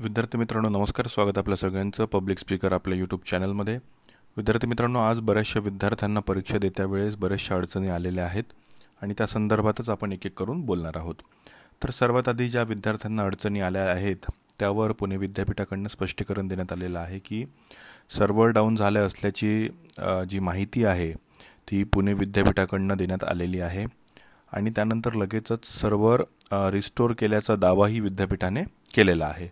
विद्यार्थी मित्रांनो नमस्कार. स्वागत आपल्या सगळ्यांचं पब्लिक स्पीकर आपल्या यूट्यूब चॅनलमध्ये. विद्यार्थी मित्रांनो, आज बऱ्याचशा विद्यार्थ्यांना परीक्षा देत्या वेळेस बऱ्याचशा अडचणी आलेल्या आहेत आणि त्या संदर्भातच आपण एक एक करून बोलणार आहोत. तर सर्वात आधी ज्या विद्यार्थ्यांना अडचणी आल्या आहेत त्यावर पुणे विद्यापीठाकडून स्पष्टीकरण देण्यात आलेलं आहे की सर्व्हर डाऊन झाले असल्याची जी माहिती आहे ती पुणे विद्यापीठाकडून देण्यात आलेली आहे आणि त्यानंतर लगेचच सर्व्हर रिस्टोर केल्याचा दावाही विद्यापीठाने केलेला आहे.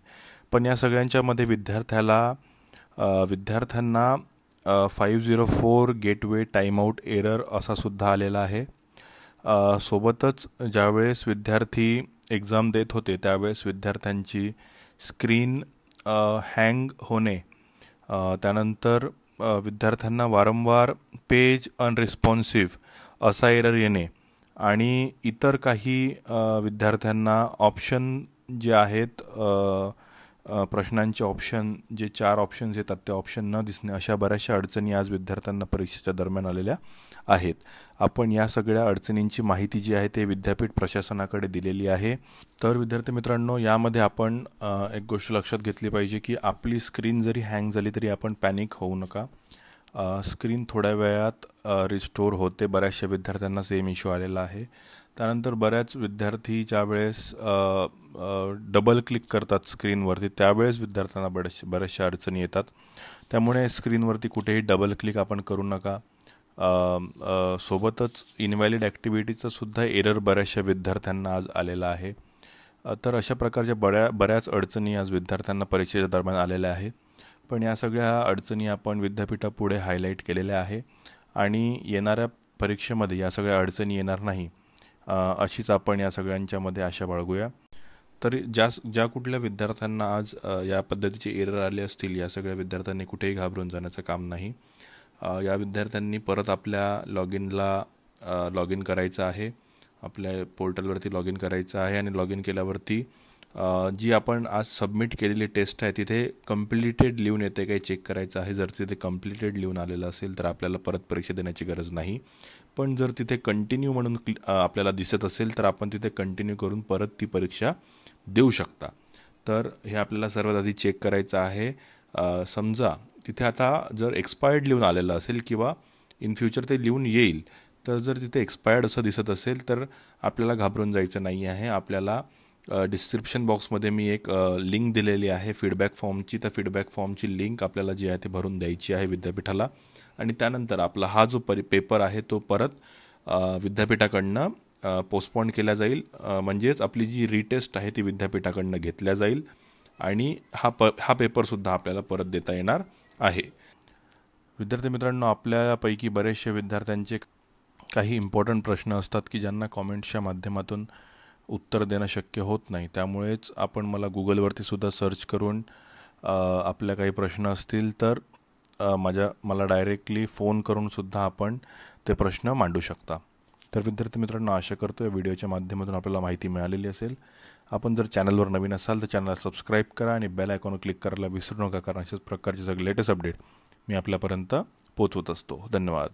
पण या सगळ्यांच्यामध्ये विद्यार्थ्यांना 504 गेटवे टाइमआउट एरर असा सुद्धा आलेला आहे. सोबतच ज्यावेळेस विद्यार्थी एक्झाम देत होते त्यावेळेस विद्यार्थ्यांची स्क्रीन हँग होणे, त्यानंतर विद्यार्थ्यांना वारंवार पेज अनरिस्पॉन्सिव्ह असा एरर येणे आणि इतर काही विद्यार्थ्यांना ऑप्शन जे आहेत प्रश्नांचे ऑप्शन जे 4 ऑप्शन्स येतात ते ऑप्शन न दिसणे, अशा बऱ्याचशा अडचणी आज विद्यार्थ्यांना परीक्षेच्या दरम्यान आलेल्या आहेत. आपण या सगळ्या अडचणींची माहिती जी आहे ते विद्यापीठ प्रशासनाकडे दिलेली आहे. तर विद्यार्थी मित्रांनो, यामध्ये आपण एक गोष्ट लक्षात घेतली पाहिजे की आपली स्क्रीन जरी हँग झाली तरी आपण पॅनिक होऊ नका. स्क्रीन थोड्या वेळात रिस्टोर होते. बऱ्याचशा विद्यार्थ्यांना सेम इश्यू आलेला आहे. त्यानंतर बऱ्याच विद्यार्थी ज्यावेळेस डबल क्लिक करतात स्क्रीनवरती त्यावेळेस विद्यार्थ्यांना बऱ्याचशा अडचणी येतात. त्यामुळे स्क्रीनवरती कुठेही डबल क्लिक आपण करू नका. सोबतच इनव्हॅलिड ॲक्टिव्हिटीचा सुद्धा एरर बऱ्याचशा विद्यार्थ्यांना आज आलेला आहे. तर अशा प्रकारच्या बऱ्याच अडचणी आज विद्यार्थ्यांना परीक्षेच्या दरम्यान आलेल्या आहेत. पण या सगळ्या अडचणी आपण विद्यापीठापुढे हायलाईट केलेल्या आहे आणि येणाऱ्या परीक्षेमध्ये या सगळ्या अडचणी येणार नाही अशीच आपण या सगळ्यांच्यामध्ये आशा बाळगूया. तर ज्या कुठल्या विद्यार्थ्यांना आज या पद्धतीचे एरर आले असतील या सगळ्या विद्यार्थ्यांनी कुठेही घाबरून जाण्याचं काम नाही. या विद्यार्थ्यांनी परत आपल्या लॉग इन करायचं आहे, आपल्या पोर्टलवरती लॉग इन करायचं आहे आणि लॉग इन केल्यावरती जी आपण आज सबमिट केलेली टेस्ट आहे तिथे कम्प्लिटेड लिहून येते काही चेक करायचं आहे. जर तिथे कम्प्लिटेड लिहून आलेलं असेल तर आपल्याला परत परीक्षा देण्याची गरज नाही. पण जर तिथे कंटिन्यू म्हणून आपल्याला दिसत असेल तर आपण तिथे कंटिन्यू करून परत ती परीक्षा देऊ शकता. तर हे आपल्याला सर्वात आधी चेक करायचं आहे. समजा तिथे आता जर एक्सपायर्ड लिहून आलेलं असेल किंवा इन फ्युचर ते लिहून येईल, तर जर तिथे एक्सपायर्ड असं दिसत असेल तर आपल्याला घाबरून जायचं नाही आहे. आपल्याला डिस्क्रिप्शन बॉक्समध्ये मी एक लिंक दिलेली आहे फीडबॅक फॉर्मची. त्या फीडबॅक फॉर्मची लिंक आपल्याला जी आहे ते भरून द्यायची आहे विद्यापीठाला आणि त्यानंतर आपला हा जो पेपर आहे तो परत विद्यापीठाकडनं पोस्टपोन केला जाईल. म्हणजेच आपली जी रिटेस्ट आहे ती विद्यापीठाकडनं घेतल्या जाईल आणि हा पेपरसुद्धा आपल्याला परत देता येणार आहे. विद्यार्थी मित्रांनो, आपल्यापैकी बरेचसे विद्यार्थ्यांचे काही इम्पॉर्टंट प्रश्न असतात की ज्यांना कॉमेंट्सच्या माध्यमातून उत्तर देणं शक्य होत नाही. त्यामुळेच आपण गुगलवरती सुद्धा सर्च करून आपल्या काही प्रश्न असतील तर मला डायरेक्टली फोन करून सुद्धा आपण ते प्रश्न मांडू शकता. तर विद्यार्थी मित्रांनो, आशा करतो या व्हिडिओच्या माध्यमातून आपल्याला माहिती मिळालेली असेल. आपण जर चॅनलवर नवीन असाल तर चॅनलला सबस्क्राईब करा आणि बेल आयकॉनवर क्लिक करायला विसरू नका, कारण अशाच प्रकारचे सगळे लेटेस्ट अपडेट मी आपल्यापर्यंत पोहोचवत असतो. धन्यवाद.